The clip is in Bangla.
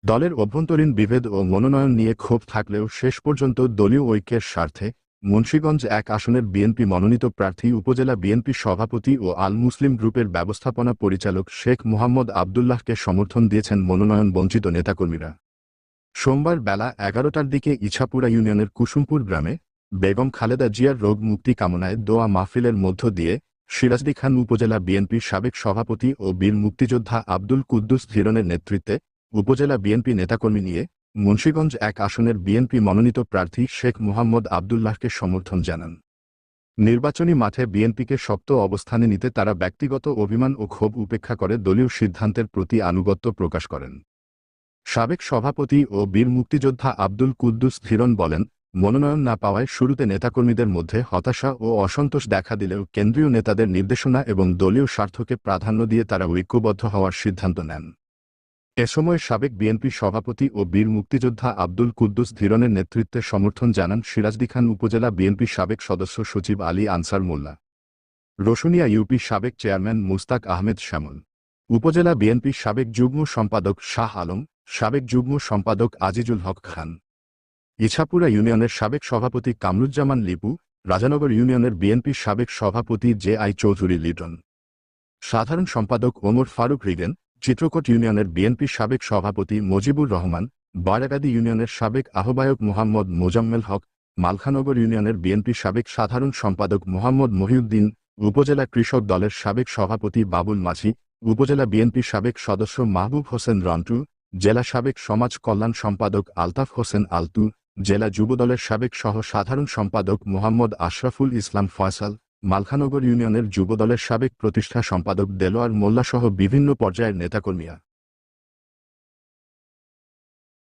দলের অভ্যন্তরীণ বিভেদ ও মনোনয়ন নিয়ে ক্ষোভ থাকলেও শেষ পর্যন্ত দলীয় ঐক্যের স্বার্থে মুন্সিগঞ্জ ১ আসনের বিএনপি মনোনীত প্রার্থী উপজেলা বিএনপি সভাপতি ও আল মুসলিম গ্রুপের ব্যবস্থাপনা পরিচালক শেখ মোহাম্মদ আবদুল্লাহকে সমর্থন দিয়েছেন মনোনয়ন বঞ্চিত নেতাকর্মীরা। সোমবার বেলা ১১টার দিকে ইছাপুরা ইউনিয়নের কুসুমপুর গ্রামে বেগম খালেদা জিয়ার রোগ মুক্তি কামনায় দোয়া মাহফিলের মধ্য দিয়ে সিরাজদি খান উপজেলা বিএনপির সাবেক সভাপতি ও বীর মুক্তিযোদ্ধা আব্দুল কুদ্দুস ধীরনের নেতৃত্বে উপজেলা বিএনপি নেতাকর্মী নিয়ে মুন্সিগঞ্জ ১ আসনের বিএনপি মনোনীত প্রার্থী শেখ মোহাম্মদ আবদুল্লাহকে সমর্থন জানান। নির্বাচনী মাঠে বিএনপিকে শক্ত অবস্থানে নিতে তারা ব্যক্তিগত অভিমান ও ক্ষোভ উপেক্ষা করে দলীয় সিদ্ধান্তের প্রতি আনুগত্য প্রকাশ করেন। সাবেক সভাপতি ও বীর মুক্তিযোদ্ধা আব্দুল কুদ্দুস ধীরন বলেন, মনোনয়ন না পাওয়ায় শুরুতে নেতাকর্মীদের মধ্যে হতাশা ও অসন্তোষ দেখা দিলেও কেন্দ্রীয় নেতাদের নির্দেশনা এবং দলীয় স্বার্থকে প্রাধান্য দিয়ে তারা ঐক্যবদ্ধ হওয়ার সিদ্ধান্ত নেন। এ সময় সাবেক বিএনপি সভাপতি ও বীর মুক্তিযোদ্ধা আব্দুল কুদ্দুস ধীরনের নেতৃত্বে সমর্থন জানান সিরাজদি খান উপজেলা বিএনপি সাবেক সদস্য সচিব আলী আনসার মোল্লা, রসুনিয়া ইউপি সাবেক চেয়ারম্যান মুস্তাক আহমেদ শ্যামল, উপজেলা বিএনপি সাবেক যুগ্ম সম্পাদক শাহ আলম, সাবেক যুগ্ম সম্পাদক আজিজুল হক খান, ইছাপুরা ইউনিয়নের সাবেক সভাপতি কামরুজ্জামান লিপু, রাজানগর ইউনিয়নের বিএনপি সাবেক সভাপতি জে আই চৌধুরী লিটন, সাধারণ সম্পাদক ওমর ফারুক রিগেন, চিত্রকোট ইউনিয়নের বিএনপি সাবেক সভাপতি মজিবুর রহমান, বারাগাদি ইউনিয়নের সাবেক আহ্বায়ক মোহাম্মদ মোজাম্মেল হক, মালখানগর ইউনিয়নের বিএনপি সাবেক সাধারণ সম্পাদক মোহাম্মদ মহিউদ্দিন, উপজেলা কৃষক দলের সাবেক সভাপতি বাবুল মাঝি, উপজেলা বিএনপি সাবেক সদস্য মাহবুব হোসেন রন্টু, জেলা সাবেক সমাজ কল্যাণ সম্পাদক আলতাফ হোসেন আলতু, জেলা যুবদলের সাবেক সহ সাধারণ সম্পাদক মোহাম্মদ আশরাফুল ইসলাম ফয়সাল, মালখানগর ইউনিয়নের যুবদলের সাবেক প্রতিষ্ঠা সম্পাদক দেলোয়ার মোল্লাসহ বিভিন্ন পর্যায়ের নেতাকর্মীরা